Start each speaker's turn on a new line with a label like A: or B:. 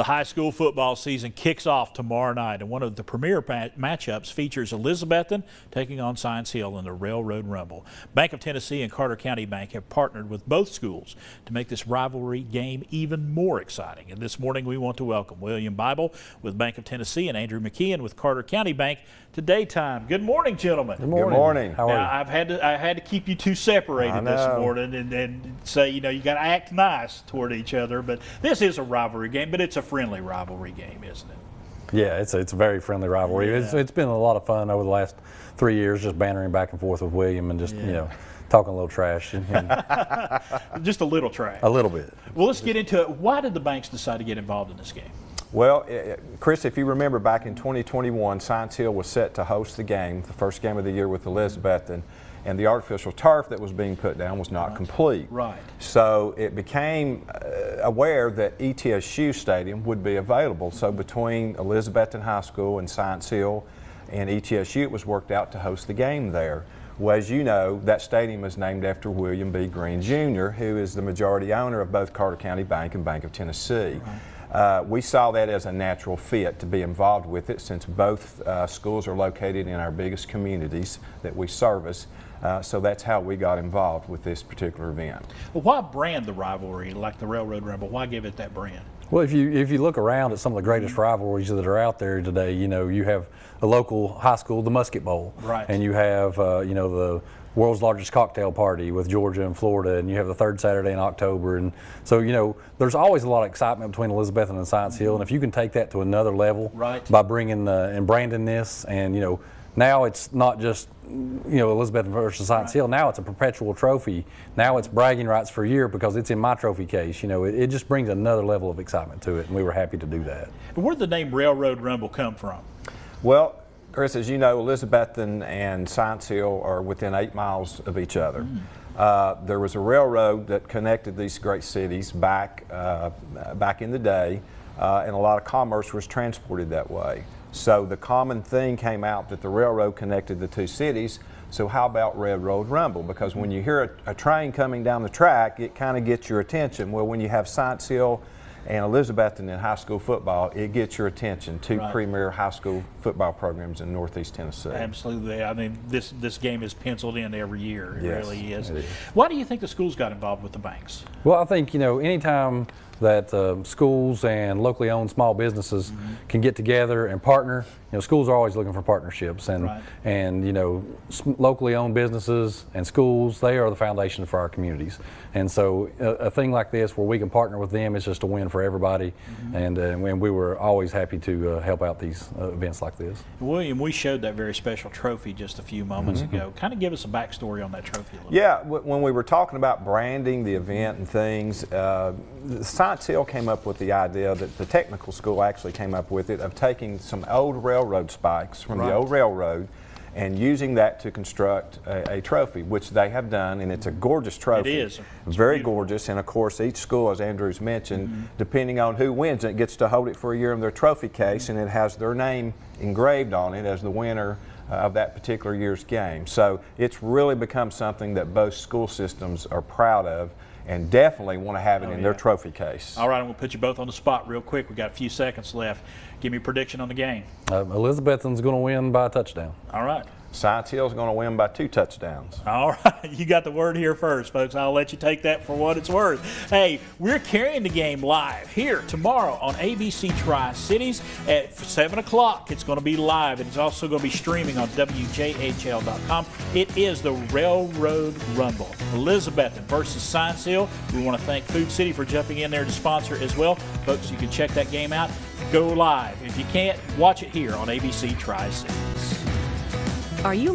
A: The high school football season kicks off tomorrow night, and one of the premier matchups features Elizabethton taking on Science Hill in the Railroad Rumble. Bank of Tennessee and Carter County Bank have partnered with both schools to make this rivalry game even more exciting. And this morning we want to welcome William Bible with Bank of Tennessee and Andrew McKeehan with Carter County Bank to Daytime. Good morning, gentlemen.
B: Good morning.
C: Good morning.
B: How are you?
A: I had to keep you two separated this morning and say, you know, you got to act nice toward each other. But this is a rivalry game, but it's a friendly rivalry game, isn't it?
B: Yeah, it's a very friendly rivalry.
A: Yeah.
B: It's been a lot of fun over the last 3 years, just bantering back and forth with William and just, you know, talking a little trash. And
A: Just a little trash.
B: a little bit.
A: Well, let's get into it. Why did the Banks decide to get involved in this game?
C: Well, Chris, if you remember back in 2021, Science Hill was set to host the game, the first game of the year with Elizabethton, and the artificial turf that was being put down was not complete.
A: Right.
C: So it became aware that ETSU Stadium would be available. So between Elizabethton High School and Science Hill and ETSU, it was worked out to host the game there. Well, as you know, that stadium is named after William B. Green, Jr., who is the majority owner of both Carter County Bank and Bank of Tennessee. Right. We saw that as a natural fit to be involved with it, since both schools are located in our biggest communities that we service. So that's how we got involved with this particular event.
A: Well, why brand the rivalry like the Railroad Rumble? Why give it that brand?
B: Well, if you look around at some of the greatest rivalries that are out there today, you know, you have a local high school, the Musket Bowl,
A: right,
B: and you have you know, the world's largest cocktail party with Georgia and Florida, and you have the third Saturday in October, and so, you know, there's always a lot of excitement between Elizabethton and Science Hill, and if you can take that to another level,
A: right,
B: by bringing and branding this, and you know, now it's not just, you know, Elizabethton versus Science Hill. Now it's a perpetual trophy. Now it's bragging rights for a year because it's in my trophy case. You know, it just brings another level of excitement to it, and we were happy to do that.
A: Where did the name Railroad Rumble come from?
C: Well, Chris, as you know, Elizabethton and Science Hill are within 8 miles of each other. There was a railroad that connected these great cities back in the day, and a lot of commerce was transported that way. So the common thing came out that the railroad connected the two cities. So how about Railroad Rumble? Because when you hear a train coming down the track, it kind of gets your attention. Well, when you have Science Hill and Elizabethton in high school football, it gets your attention. Two premier high school football programs in Northeast Tennessee.
A: Absolutely. I mean, this game is penciled in every year. It really is.
C: It is.
A: Why do you think the schools got involved with the Banks?
B: Well, I think, you know, anytime that schools and locally owned small businesses can get together and partner. You know, schools are always looking for partnerships, and and you know, locally owned businesses and schools, they are the foundation for our communities. And so a thing like this where we can partner with them is just a win for everybody. And we were always happy to help out these events like this.
A: William, we showed that very special trophy just a few moments ago. Kind of give us a backstory on that trophy a little bit.
C: When we were talking about branding the event and things, Science Hill came up with the idea, that the technical school actually came up with it, of taking some old railroad spikes from the old railroad and using that to construct a trophy, which they have done, and it's a gorgeous trophy.
A: It is. It's
C: very
A: beautiful.
C: Gorgeous, and of course each school, as Andrew's mentioned, depending on who wins it, gets to hold it for a year in their trophy case, and it has their name engraved on it as the winner of that particular year's game. So it's really become something that both school systems are proud of, and definitely want to have it in their trophy case.
A: All right, I'm going to put you both on the spot real quick. We've got a few seconds left. Give me a prediction on the game.
B: Elizabethton's going to win by a touchdown.
A: All right.
C: Science Hill's going to win by 2 touchdowns.
A: All right, you got the word here first, folks. I'll let you take that for what it's worth. Hey, we're carrying the game live here tomorrow on ABC Tri-Cities at 7 o'clock. It's going to be live, and it's also going to be streaming on WJHL.com. It is the Railroad Rumble, Elizabethton versus Science Hill. We want to thank Food City for jumping in there to sponsor as well. Folks, you can check that game out. Go live. If you can't, watch it here on ABC Tri-Cities.
D: Are you